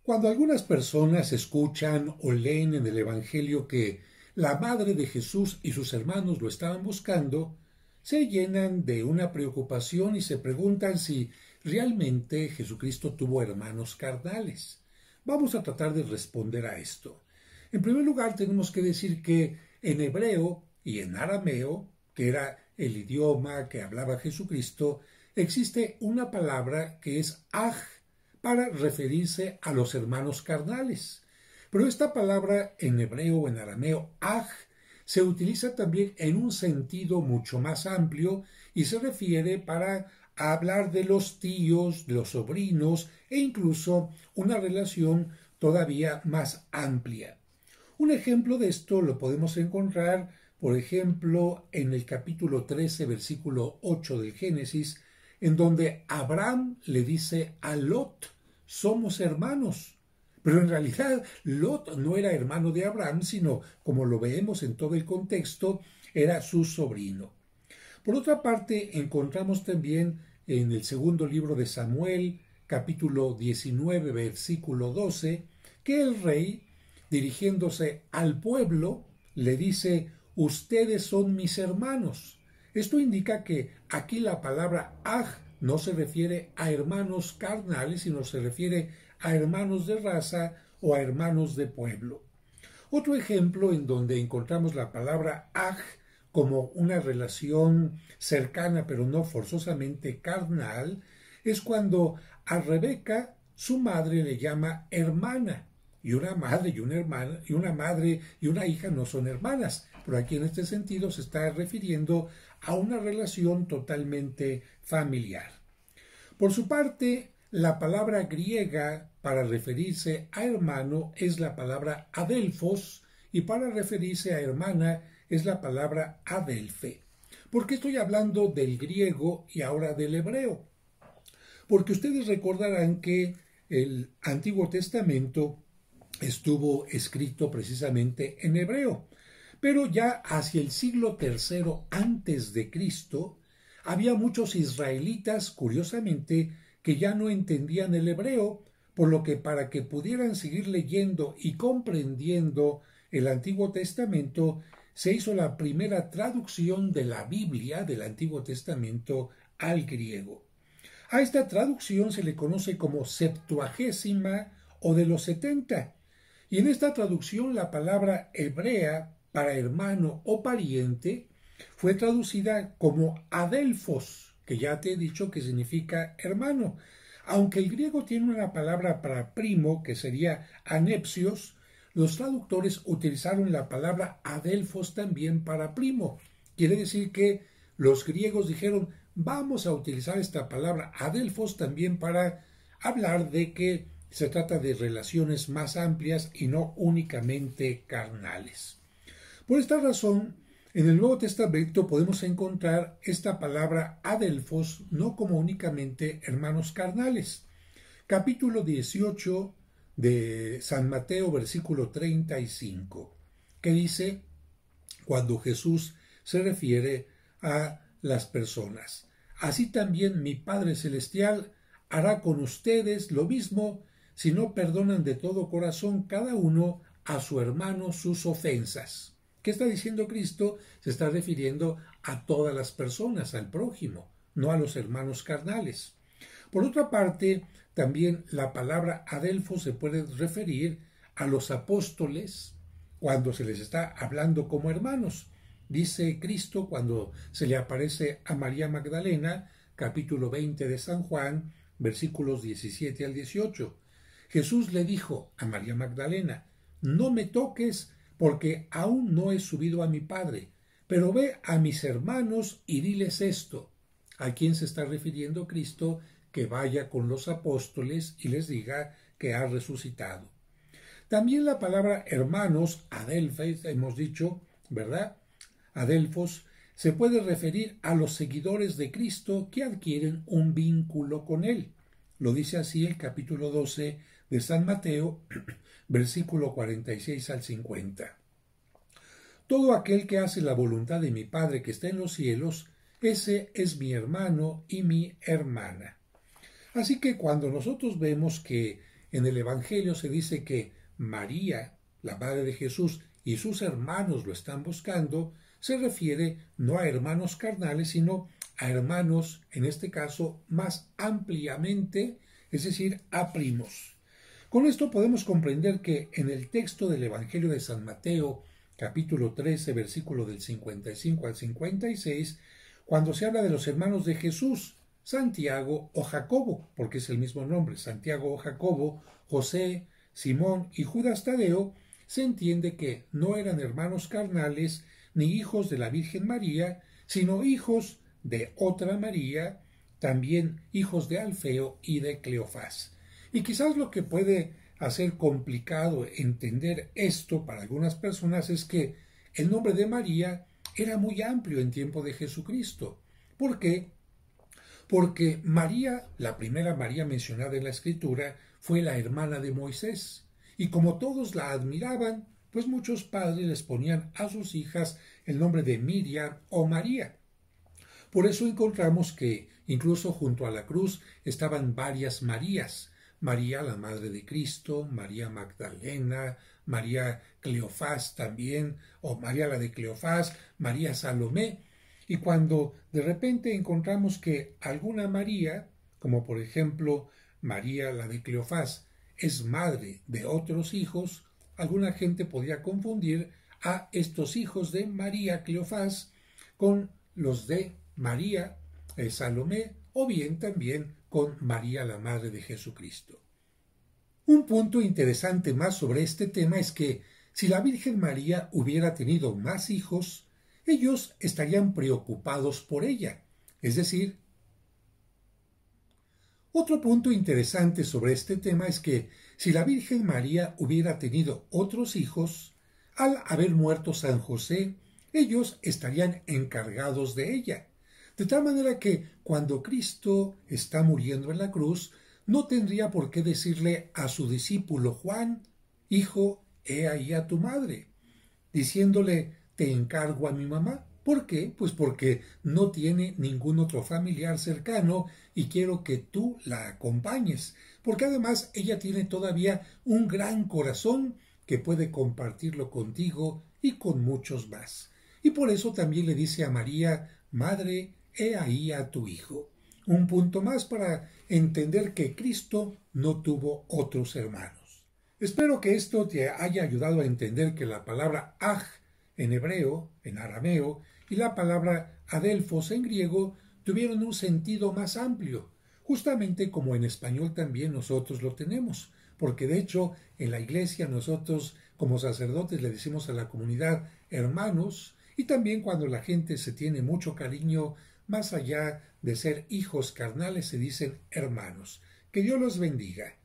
Cuando algunas personas escuchan o leen en el Evangelio que la madre de Jesús y sus hermanos lo estaban buscando, se llenan de una preocupación y se preguntan si realmente Jesucristo tuvo hermanos carnales. Vamos a tratar de responder a esto. En primer lugar, tenemos que decir que en hebreo y en arameo, que era el idioma que hablaba Jesucristo, existe una palabra que es aj, para referirse a los hermanos carnales. Pero esta palabra en hebreo o en arameo, aj, se utiliza también en un sentido mucho más amplio y se refiere para hablar de los tíos, de los sobrinos e incluso una relación todavía más amplia. Un ejemplo de esto lo podemos encontrar, por ejemplo, en el capítulo 13, versículo 8 del Génesis, en donde Abraham le dice a Lot: somos hermanos. Pero en realidad Lot no era hermano de Abraham, sino, como lo vemos en todo el contexto, era su sobrino. Por otra parte, encontramos también en el segundo libro de Samuel, capítulo 19, versículo 12, que el rey, dirigiéndose al pueblo, le dice: ustedes son mis hermanos. Esto indica que aquí la palabra aj no se refiere a hermanos carnales, sino se refiere a hermanos de raza o a hermanos de pueblo. Otro ejemplo en donde encontramos la palabra aj como una relación cercana pero no forzosamente carnal es cuando a Rebeca su madre le llama hermana. Y una madre y una hermana, y una madre y una hija no son hermanas, pero aquí en este sentido se está refiriendo a una relación totalmente familiar. Por su parte, la palabra griega para referirse a hermano es la palabra adelphos y para referirse a hermana es la palabra adelphe. ¿Por qué estoy hablando del griego y ahora del hebreo? Porque ustedes recordarán que el Antiguo Testamento estuvo escrito precisamente en hebreo, pero ya hacia el siglo III antes de Cristo había muchos israelitas, curiosamente, que ya no entendían el hebreo, por lo que para que pudieran seguir leyendo y comprendiendo el Antiguo Testamento, se hizo la primera traducción de la Biblia del Antiguo Testamento al griego. A esta traducción se le conoce como Septuagésima o de los 70. Y en esta traducción la palabra hebrea para hermano o pariente fue traducida como adelphos, que ya te he dicho que significa hermano. Aunque el griego tiene una palabra para primo, que sería anepsios, los traductores utilizaron la palabra adelphos también para primo. Quiere decir que los griegos dijeron: vamos a utilizar esta palabra adelphos también para hablar de que se trata de relaciones más amplias y no únicamente carnales. Por esta razón, en el Nuevo Testamento podemos encontrar esta palabra adelphos no como únicamente hermanos carnales. Capítulo 18 de San Mateo, versículo 35, que dice, cuando Jesús se refiere a las personas: así también mi Padre Celestial hará con ustedes lo mismo si no perdonan de todo corazón cada uno a su hermano sus ofensas. ¿Qué está diciendo Cristo? Se está refiriendo a todas las personas, al prójimo, no a los hermanos carnales. Por otra parte, también la palabra adelphos se puede referir a los apóstoles cuando se les está hablando como hermanos. Dice Cristo cuando se le aparece a María Magdalena, capítulo 20 de San Juan, versículos 17 al 18. Jesús le dijo a María Magdalena: no me toques, porque aún no he subido a mi Padre, pero ve a mis hermanos y diles esto. ¿A quién se está refiriendo Cristo? Que vaya con los apóstoles y les diga que ha resucitado. También la palabra hermanos, adelphos, hemos dicho, ¿verdad? Adelphos se puede referir a los seguidores de Cristo que adquieren un vínculo con Él. Lo dice así el capítulo 12 de San Mateo, versículo 46 al 50. Todo aquel que hace la voluntad de mi Padre que está en los cielos, ese es mi hermano y mi hermana. Así que cuando nosotros vemos que en el Evangelio se dice que María, la madre de Jesús, y sus hermanos lo están buscando, se refiere no a hermanos carnales, sino a hermanos, en este caso, más ampliamente, es decir, a primos. Con esto podemos comprender que en el texto del Evangelio de San Mateo, capítulo 13, versículo del 55 al 56, cuando se habla de los hermanos de Jesús, Santiago o Jacobo, porque es el mismo nombre, Santiago o Jacobo, José, Simón y Judas Tadeo, se entiende que no eran hermanos carnales ni hijos de la Virgen María, sino hijos de otra María, también hijos de Alfeo y de Cleofás. Y quizás lo que puede hacer complicado entender esto para algunas personas es que el nombre de María era muy amplio en tiempo de Jesucristo. ¿Por qué? Porque María, la primera María mencionada en la Escritura, fue la hermana de Moisés. Y como todos la admiraban, pues muchos padres les ponían a sus hijas el nombre de Miriam o María. Por eso encontramos que incluso junto a la cruz estaban varias Marías. María, la madre de Cristo, María Magdalena, María Cleofás también, o María la de Cleofás, María Salomé. Y cuando de repente encontramos que alguna María, como por ejemplo María la de Cleofás, es madre de otros hijos, alguna gente podría confundir a estos hijos de María Cleofás con los de María Salomé, o bien también con María la Madre de Jesucristo. Un punto interesante más sobre este tema es que si la Virgen María hubiera tenido más hijos, ellos estarían preocupados por ella. Es decir, otro punto interesante sobre este tema es que si la Virgen María hubiera tenido otros hijos, al haber muerto San José, ellos estarían encargados de ella. De tal manera que cuando Cristo está muriendo en la cruz, no tendría por qué decirle a su discípulo Juan, hijo, he ahí a tu madre, diciéndole, te encargo a mi mamá. ¿Por qué? Pues porque no tiene ningún otro familiar cercano y quiero que tú la acompañes, porque además ella tiene todavía un gran corazón que puede compartirlo contigo y con muchos más. Y por eso también le dice a María, madre, he ahí a tu hijo. Un punto más para entender que Cristo no tuvo otros hermanos. Espero que esto te haya ayudado a entender que la palabra aj en hebreo, en arameo, y la palabra adelfos en griego tuvieron un sentido más amplio, justamente como en español también nosotros lo tenemos, porque de hecho en la iglesia nosotros como sacerdotes le decimos a la comunidad hermanos, y también cuando la gente se tiene mucho cariño, más allá de ser hijos carnales, se dicen hermanos. Que Dios los bendiga.